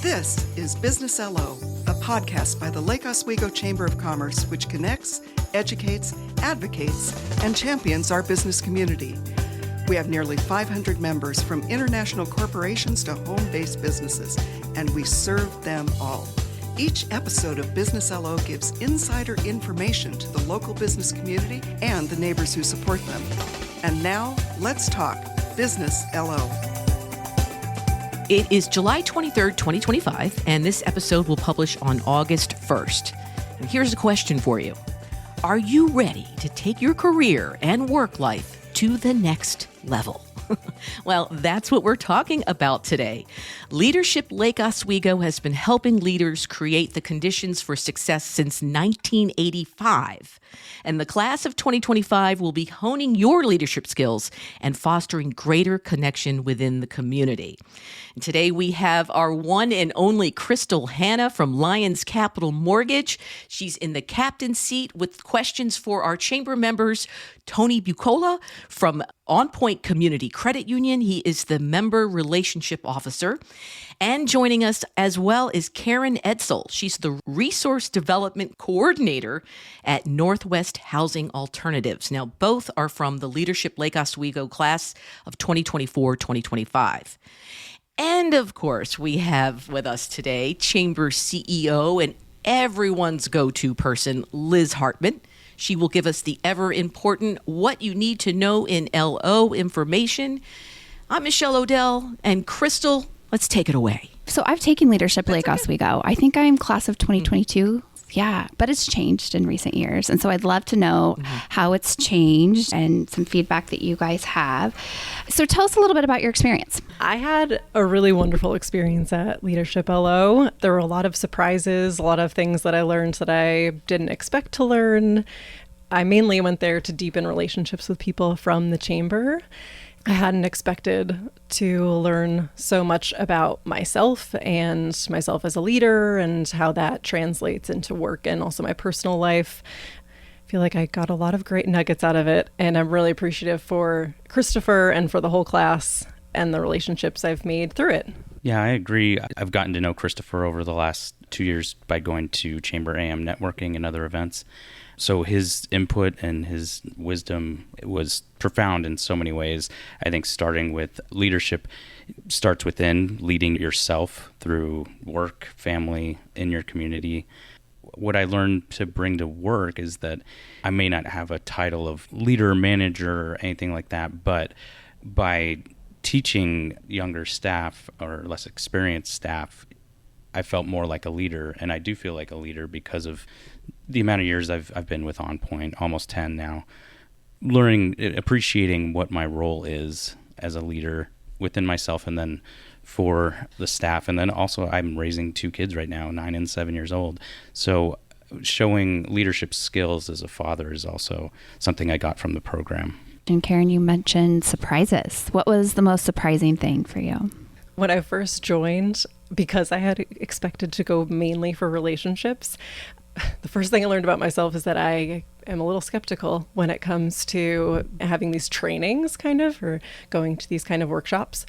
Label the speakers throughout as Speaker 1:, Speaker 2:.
Speaker 1: This is Business LO, a podcast by the Lake Oswego Chamber of Commerce, which connects, educates, advocates, and champions our business community. We have nearly 500 members from international corporations to home-based businesses, and we serve them all. Each episode of Business LO gives insider information to the local business community and the neighbors who support them. And now, let's talk Business LO.
Speaker 2: It is July 23rd, 2025, and this episode will publish on August 1st. And here's a question for you. Are you ready to take your career and work life to the next level? Well, that's what we're talking about today. Leadership Lake Oswego has been helping leaders create the conditions for success since 1985. And the class of 2025 will be honing your leadership skills and fostering greater connection within the community. And today we have our one and only Crystal Hanna from Lyons Capital Mortgage. She's in the captain's seat with questions for our chamber members. Tony Bucola from On Point Community Credit Union. He is the Member Relationship Officer. And joining us as well is Karen Edsel. She's the Resource Development Coordinator at Northwest Housing Alternatives. Now, both are from the Leadership Lake Oswego class of 2024-2025. And of course, we have with us today Chamber CEO and everyone's go-to person, Liz Hartman. She will give us the ever-important what you need to know in LO information. I'm Michelle Odell, and Crystal, let's take it away.
Speaker 3: So I've taken Leadership Lake Oswego. I think I'm class of 2022. Yeah, but it's changed in recent years. And so I'd love to know how it's changed and some feedback that you guys have. So tell us a little bit about your experience.
Speaker 4: I had a really wonderful experience at Leadership LO. There were a lot of surprises, a lot of things that I learned that I didn't expect to learn. I mainly went there to deepen relationships with people from the chamber. I hadn't expected to learn so much about myself and myself as a leader and how that translates into work and also my personal life. I feel like I got a lot of great nuggets out of it, and I'm really appreciative for Christopher and for the whole class and the relationships I've made through it.
Speaker 5: Yeah, I agree. I've gotten to know Christopher over the last 2 years by going to Chamber AM networking and other events. So his input and his wisdom was profound in so many ways. I think starting with leadership starts within, leading yourself through work, family, in your community. What I learned to bring to work is that I may not have a title of leader, manager, or anything like that, but by teaching younger staff or less experienced staff, I felt more like a leader, and I do feel like a leader because of the amount of years I've been with On Point, almost 10 now, learning, appreciating what my role is as a leader within myself and then for the staff. And then also I'm raising 2 kids right now, 9 and 7 years old. So showing leadership skills as a father is also something I got from the program.
Speaker 3: And Karen, you mentioned surprises. What was the most surprising thing for you?
Speaker 4: When I first joined, because I had expected to go mainly for relationships, the first thing I learned about myself is that I am a little skeptical when it comes to having these trainings or going to these kind of workshops.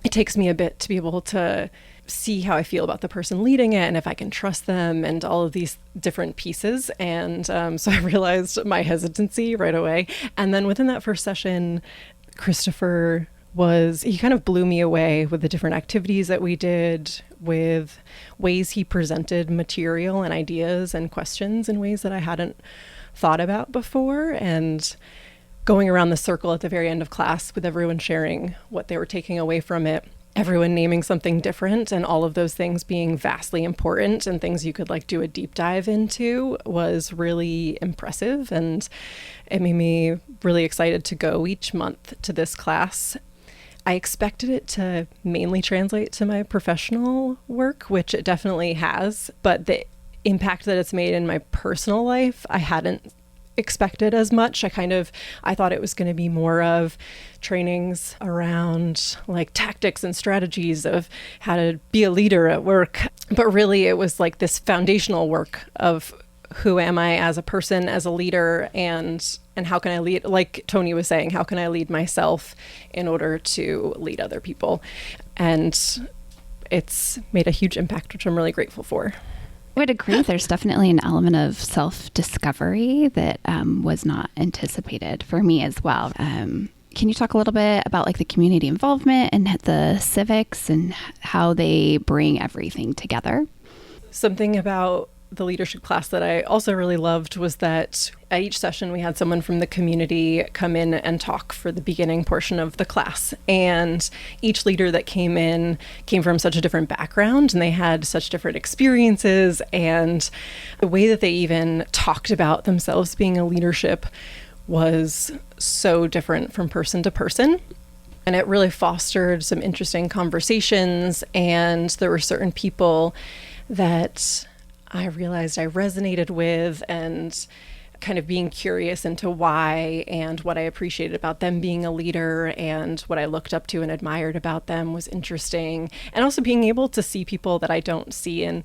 Speaker 4: It takes me a bit to be able to see how I feel about the person leading it and if I can trust them and all of these different pieces. And so I realized my hesitancy right away. And then within that first session, Christopher he kind of blew me away with the different activities that we did, with ways he presented material and ideas and questions in ways that I hadn't thought about before, and going around the circle at the very end of class with everyone sharing what they were taking away from it, everyone naming something different, and all of those things being vastly important and things you could do a deep dive into was really impressive, and it made me really excited to go each month to this class. I expected it to mainly translate to my professional work, which it definitely has, but the impact that it's made in my personal life, I hadn't expected as much. I thought it was going to be more of trainings around tactics and strategies of how to be a leader at work, but really it was this foundational work of who am I as a person, as a leader, and how can I lead, like Tony was saying, how can I lead myself in order to lead other people? And it's made a huge impact, which I'm really grateful for.
Speaker 3: I would agree. There's definitely an element of self-discovery that was not anticipated for me as well. Can you talk a little bit about like the community involvement and the civics and how they bring everything together?
Speaker 4: Something about the leadership class that I also really loved was that at each session we had someone from the community come in and talk for the beginning portion of the class. And each leader that came in came from such a different background, and they had such different experiences, and the way that they even talked about themselves being a leadership was so different from person to person. And it really fostered some interesting conversations, and there were certain people that I realized I resonated with, and kind of being curious into why and what I appreciated about them being a leader and what I looked up to and admired about them was interesting. And also being able to see people that I don't see in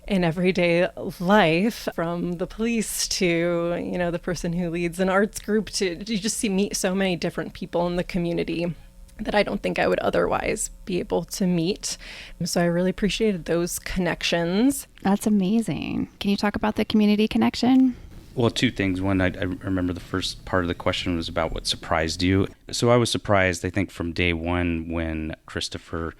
Speaker 4: everyday life, from the police to, you know, the person who leads an arts group, to you just meet so many different people in the community that I don't think I would otherwise be able to meet. So I really appreciated those connections.
Speaker 3: That's amazing. Can you talk about the community connection?
Speaker 5: Well, two things. One, I remember the first part of the question was about what surprised you. So I was surprised, I think, from day one when Christopher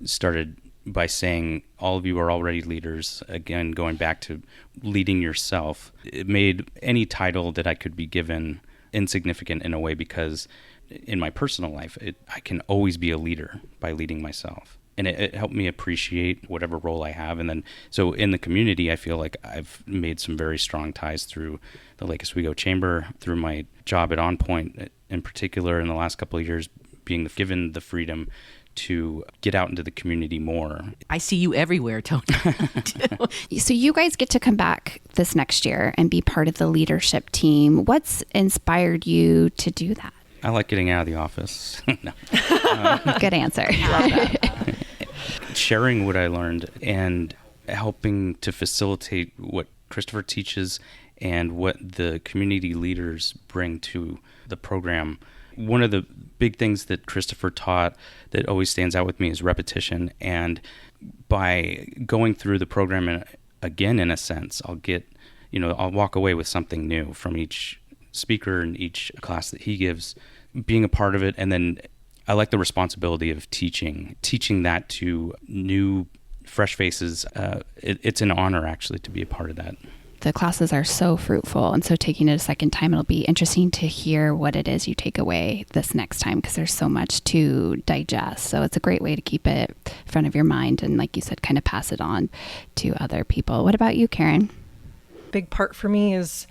Speaker 5: started by saying, all of you are already leaders. Again, going back to leading yourself. It made any title that I could be given insignificant in a way, because in my personal life, I can always be a leader by leading myself. And it helped me appreciate whatever role I have. And then, so in the community, I feel like I've made some very strong ties through the Lake Oswego Chamber, through my job at On Point in particular in the last couple of years, being given the freedom to get out into the community more.
Speaker 2: I see you everywhere, Tony.
Speaker 3: So you guys get to come back this next year and be part of the leadership team. What's inspired you to do that?
Speaker 5: I like getting out of the office. No.
Speaker 3: Good answer.
Speaker 5: Sharing what I learned and helping to facilitate what Christopher teaches and what the community leaders bring to the program. One of the big things that Christopher taught that always stands out with me is repetition. And by going through the program again, in a sense, I'll walk away with something new from each speaker and each class that he gives, being a part of it. And then I like the responsibility of teaching that to new, fresh faces. It's an honor, actually, to be a part of that.
Speaker 3: The classes are so fruitful, and so taking it a second time, it'll be interesting to hear what it is you take away this next time, because there's so much to digest. So it's a great way to keep it in front of your mind and, like you said, kind of pass it on to other people. What about you, Karen?
Speaker 4: Big part for me is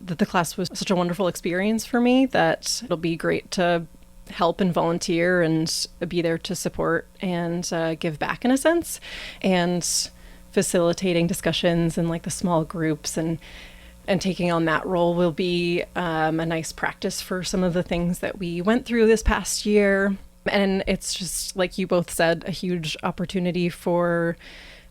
Speaker 4: that the class was such a wonderful experience for me that it'll be great to help and volunteer and be there to support and give back in a sense, and facilitating discussions in like the small groups and taking on that role will be a nice practice for some of the things that we went through this past year. And it's just, like you both said, a huge opportunity for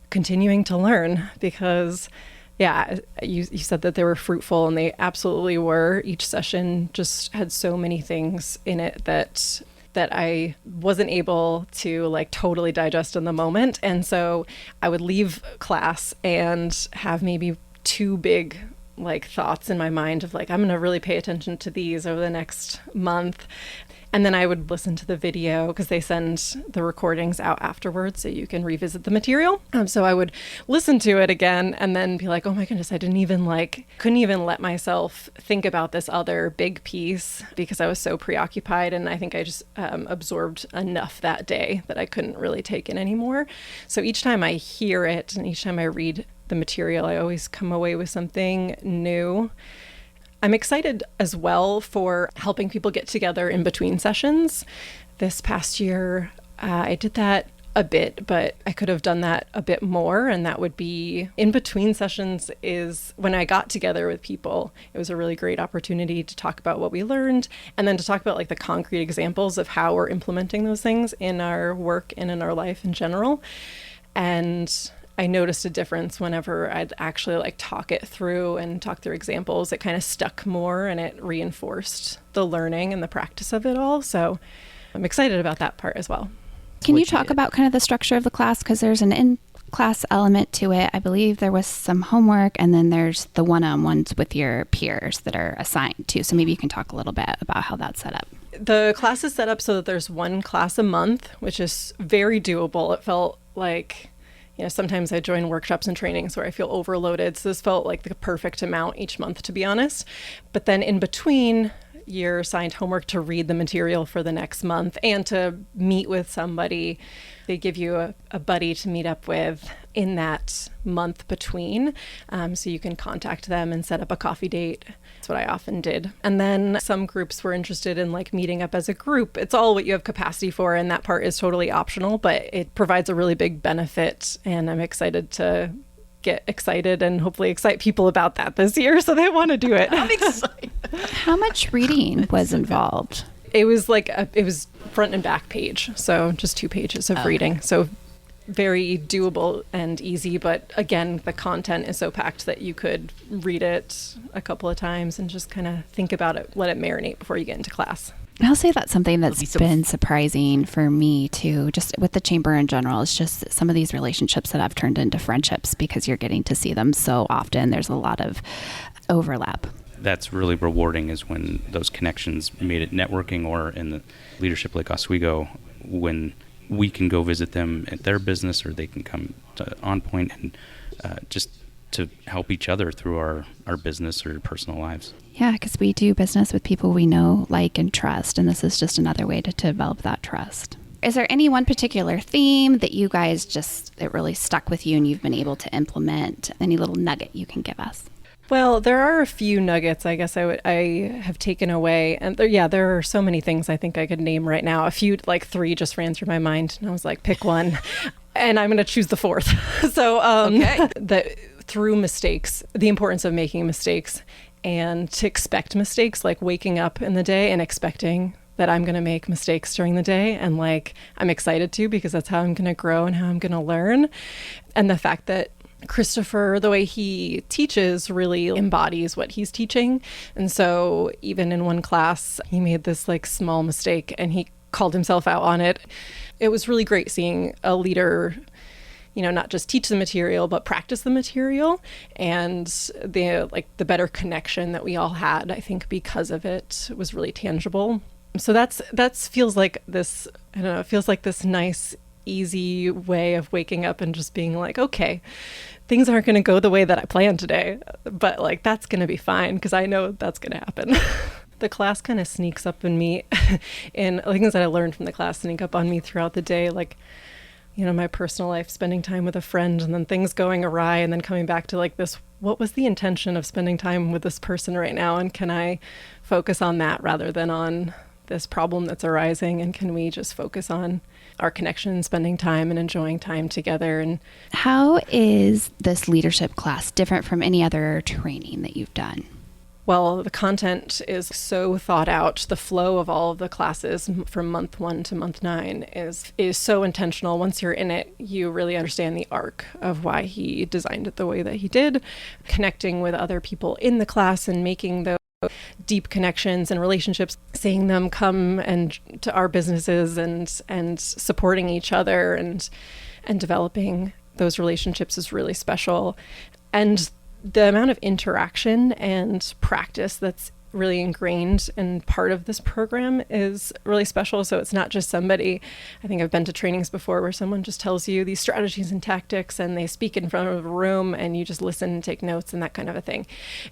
Speaker 4: continuing to learn, because yeah, you said that they were fruitful, and they absolutely were. Each session just had so many things in it that I wasn't able to like totally digest in the moment. And so I would leave class and have maybe two big like thoughts in my mind of like, I'm going to really pay attention to these over the next month. And then I would listen to the video, because they send the recordings out afterwards so you can revisit the material. So I would listen to it again and then be like, oh my goodness, I couldn't even let myself think about this other big piece, because I was so preoccupied. And I think I just absorbed enough that day that I couldn't really take in anymore. So each time I hear it and each time I read the material, I always come away with something new. I'm excited as well for helping people get together in between sessions. This past year, I did that a bit, but I could have done that a bit more. And that would be in between sessions is when I got together with people. It was a really great opportunity to talk about what we learned, and then to talk about like the concrete examples of how we're implementing those things in our work and in our life in general. And I noticed a difference whenever I'd actually like talk it through and talk through examples. It kind of stuck more, and it reinforced the learning and the practice of it all. So I'm excited about that part as well.
Speaker 3: Can you talk about kind of the structure of the class? Because there's an in-class element to it. I believe there was some homework, and then there's the one-on-ones with your peers that are assigned to. So maybe you can talk a little bit about how that's set up.
Speaker 4: The class is set up so that there's one class a month, which is very doable. It felt like, sometimes I join workshops and trainings where I feel overloaded. So this felt like the perfect amount each month, to be honest. But then in between, you're assigned homework to read the material for the next month and to meet with somebody. They give you a buddy to meet up with in that month between. So you can contact them and set up a coffee date. That's what I often did. And then some groups were interested in meeting up as a group. It's all what you have capacity for, and that part is totally optional, but it provides a really big benefit. And I'm excited to get excited and hopefully excite people about that this year so they want to do it.
Speaker 2: I'm excited.
Speaker 3: How much reading was involved?
Speaker 4: It was it was front and back page, so just 2 pages of reading. So very doable and easy, but again, the content is so packed that you could read it a couple of times and just kind of think about it, let it marinate before you get into class.
Speaker 3: I'll say that's something that's been surprising for me too, just with the chamber in general. It's just some of these relationships that have turned into friendships because you're getting to see them so often. There's a lot of overlap.
Speaker 5: That's really rewarding, is when those connections made it networking, or in the Leadership Lake Oswego, when we can go visit them at their business, or they can come to On Point and just to help each other through our business or personal lives.
Speaker 3: Yeah, because we do business with people we know, like, and trust, and this is just another way to develop that trust. Is there any one particular theme that you guys it really stuck with you and you've been able to implement? Any little nugget you can give us?
Speaker 4: Well, there are a few nuggets I guess I have taken away. And there are so many things I think I could name right now. A few, 3 just ran through my mind. And I was like, pick one. And I'm going to choose the 4th. So through mistakes, the importance of making mistakes, and to expect mistakes, like waking up in the day and expecting that I'm going to make mistakes during the day. And I'm excited to, because that's how I'm going to grow and how I'm going to learn. And the fact that Christopher, the way he teaches, really embodies what he's teaching. And so even in one class, he made this small mistake and he called himself out on it. It was really great seeing a leader, not just teach the material, but practice the material, and the better connection that we all had, I think, because of it, was really tangible. So that feels like this, it feels like this nice, easy way of waking up and just being like, okay, things aren't going to go the way that I planned today, but that's going to be fine because I know that's going to happen. The class kind of sneaks up in me and things that I learned from the class sneak up on me throughout the day, my personal life, spending time with a friend, and then things going awry, and then coming back to this, what was the intention of spending time with this person right now, and can I focus on that rather than on this problem that's arising, and can we just focus on our connection, spending time and enjoying time together? And
Speaker 3: how is this leadership class different from any other training that you've done?
Speaker 4: Well, the content is so thought out. The flow of all of the classes from month 1 to month 9 is so intentional. Once you're in it, you really understand the arc of why he designed it the way that he did, connecting with other people in the class and making those deep connections and relationships, seeing them come and to our businesses and supporting each other and developing those relationships is really special. And the amount of interaction and practice that's really ingrained and part of this program is really special. So it's not just somebody, I think I've been to trainings before where someone just tells you these strategies and tactics and they speak in front of a room and you just listen and take notes and that kind of a thing.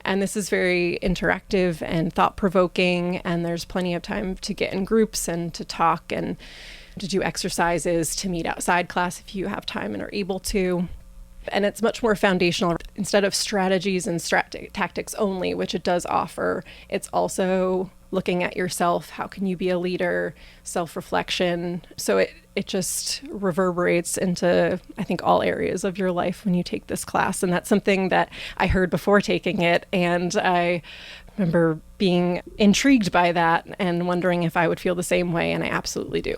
Speaker 4: And this is very interactive and thought-provoking, and there's plenty of time to get in groups and to talk and to do exercises, to meet outside class if you have time and are able to. And it's much more foundational. Instead of strategies and tactics only, which it does offer, it's also looking at yourself. How can you be a leader? Self-reflection. So it just reverberates into, I think, all areas of your life when you take this class. And that's something that I heard before taking it. And I remember being intrigued by that and wondering if I would feel the same way. And I absolutely do.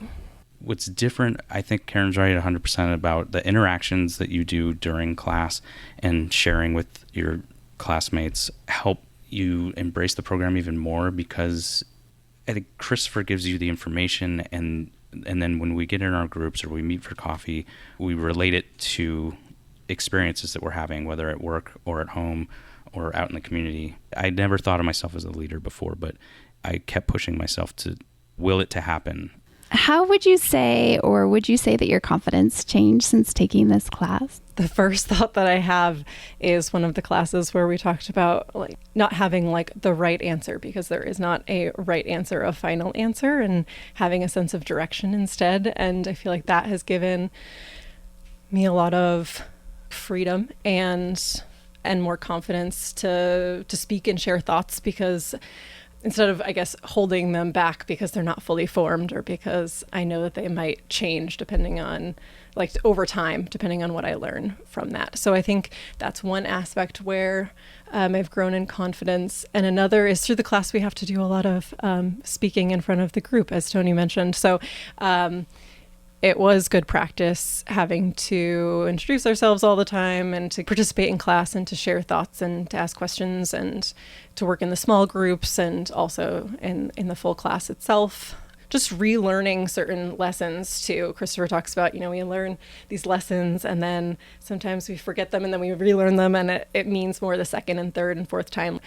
Speaker 5: What's different, I think Karen's right 100% about the interactions that you do during class and sharing with your classmates help you embrace the program even more, because I think Christopher gives you the information and And then when we get in our groups or we meet for coffee, we relate it to experiences that we're having, whether at work or at home or out in the community. I never thought of myself as a leader before, but I kept pushing myself to will it to happen.
Speaker 3: How would you say, or would you say that your confidence changed since taking this class?
Speaker 4: The first thought that I have is one of the classes where we talked about like not having like the right answer, because there is not a right answer, a final answer, and having a sense of direction instead. And I feel like that has given me a lot of freedom and more confidence to speak and share thoughts, because instead of, I guess, holding them back because they're not fully formed or because I know that they might change depending on, like, over time, depending on what I learn from that. So I think that's one aspect where I've grown in confidence. And another is through the class, we have to do a lot of speaking in front of the group, as Tony mentioned. So it was good practice having to introduce ourselves all the time and to participate in class and to share thoughts and to ask questions and to work in the small groups and also in the full class itself. Just relearning certain lessons too. Christopher talks about, we learn these lessons and then sometimes we forget them and then we relearn them, and it means more the second and third and fourth time.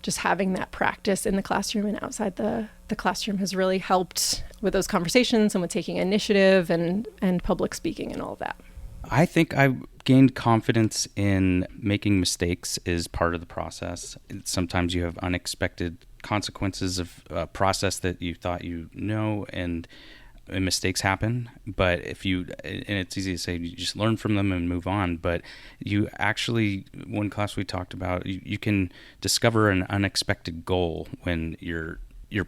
Speaker 4: Just having that practice in the classroom and outside the classroom has really helped with those conversations and with taking initiative and public speaking and all of that. I
Speaker 5: think I've gained confidence in making mistakes is part of the process. Sometimes you have unexpected consequences of a process that you thought and mistakes happen. But and it's easy to say you just learn from them and move on, but you actually, one class we talked about, you can discover an unexpected goal when your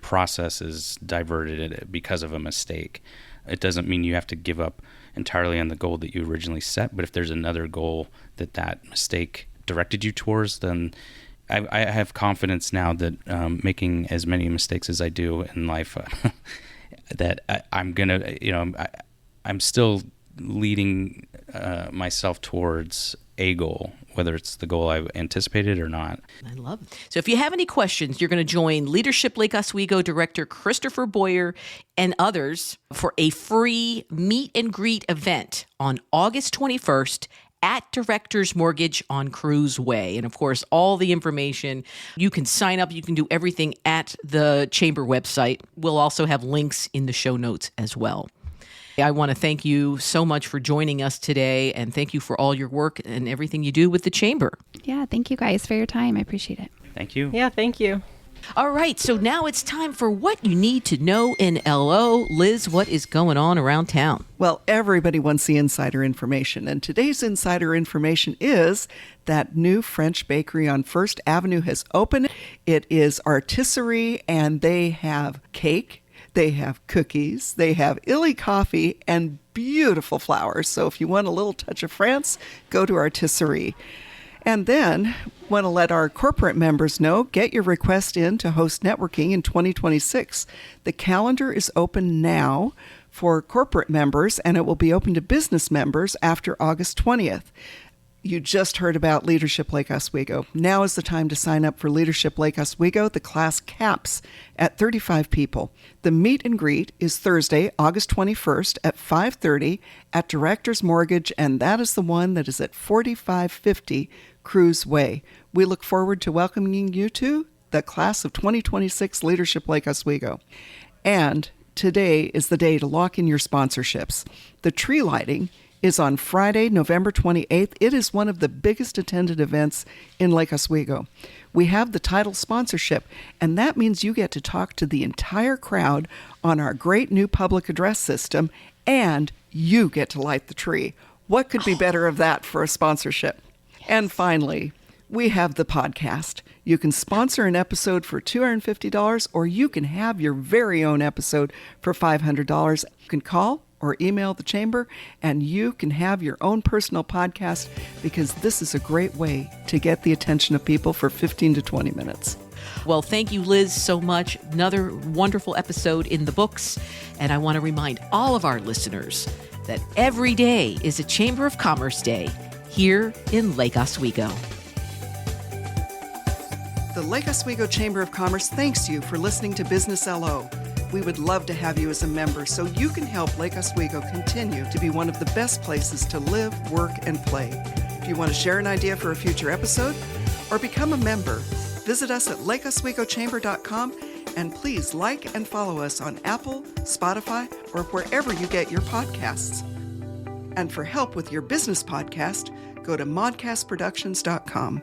Speaker 5: process is diverted because of a mistake. It doesn't mean you have to give up entirely on the goal that you originally set, but if there's another goal that mistake directed you towards, then I have confidence now that making as many mistakes as I do in life, that I'm gonna, I'm still leading myself towards a goal, whether it's the goal I anticipated or not.
Speaker 2: I love it. So if you have any questions, you're going to join Leadership Lake Oswego Director Christopher Boyer and others for a free meet and greet event on August 21st at Directors Mortgage on Cruise Way. And of course, all the information, you can sign up, you can do everything at the Chamber website. We'll also have links in the show notes as well. I want to thank you so much for joining us today, and thank you for all your work and everything you do with the Chamber.
Speaker 3: Yeah, thank you guys for your time. I appreciate it.
Speaker 5: Thank you.
Speaker 4: Yeah, thank you.
Speaker 2: All right, so now it's time for what you need to know in LO. Liz, what is going on around town?
Speaker 1: Well, everybody wants the insider information, and today's insider information is that new French bakery on First Avenue has opened. It is Artisserie, and they have cake, they have cookies, they have Illy coffee, and beautiful flowers. So if you want a little touch of France, go to Artisserie. And then, want to let our corporate members know, get your request in to host networking in 2026. The calendar is open now for corporate members, and it will be open to business members after August 20th. You just heard about Leadership Lake Oswego. Now is the time to sign up for Leadership Lake Oswego. The class caps at 35 people. The meet and greet is Thursday, August 21st at 5:30 at Directors Mortgage, and that is the one that is at 4550 Cruise Way. We look forward to welcoming you to the class of 2026 Leadership Lake Oswego. And today is the day to lock in your sponsorships. The tree lighting is on Friday, November 28th. It is one of the biggest attended events in Lake Oswego. We have the title sponsorship, and that means you get to talk to the entire crowd on our great new public address system, and you get to light the tree. What could be better of that for a sponsorship? Yes. And finally, we have the podcast. You can sponsor an episode for $250, or you can have your very own episode for $500. You can call or email the Chamber, and you can have your own personal podcast, because this is a great way to get the attention of people for 15 to 20 minutes.
Speaker 2: Well, thank you, Liz, so much. Another wonderful episode in the books. And I want to remind all of our listeners that every day is a Chamber of Commerce Day here in Lake Oswego.
Speaker 1: The Lake Oswego Chamber of Commerce thanks you for listening to Business LO. We would love to have you as a member so you can help Lake Oswego continue to be one of the best places to live, work, and play. If you want to share an idea for a future episode or become a member, visit us at lakeoswegochamber.com and please like and follow us on Apple, Spotify, or wherever you get your podcasts. And for help with your business podcast, go to modcastproductions.com.